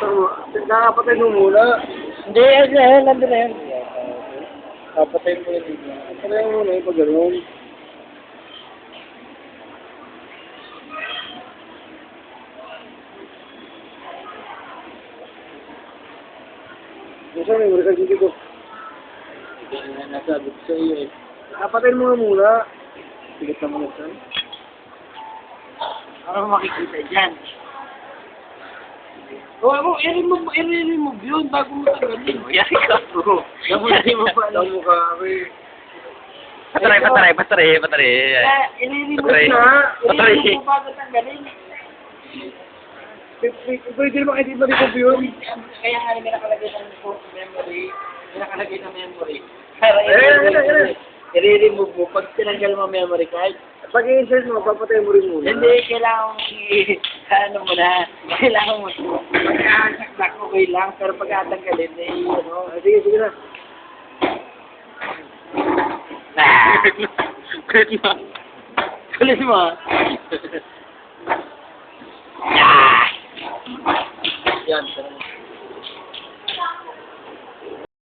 Nakapatay mo muna. Hindi, nandun na yun. Papatayin mo yun. Patay mo muna yung pag gano'n. Saan yung record dito? Hindi na nasabi ko sa iyo eh. Nakapatay mo muna. Sigat na muna saan. Ano makikita dyan? Oo, i-remove yun bago mo tanggalin. Yari ka po. Yari mo pa. Alam mo ka, okay. Patray. I-remove na. I-remove mo bago tanggalin. Pwede naman kahit iba dito yun. Kaya nga may nakalagay ng memory. May nakalagay ng memory. I-remove mo. Pag tinanggal mo memory card, Pag i-insert mo, papatay mo rin muna. hindi, kailangan mo ano mo na. Kailangan mo. Pagkakasaksak mo okay lang. Pero pagkatanggalin, ano. Sige na. Kulit mo. Kulit mo. Yan.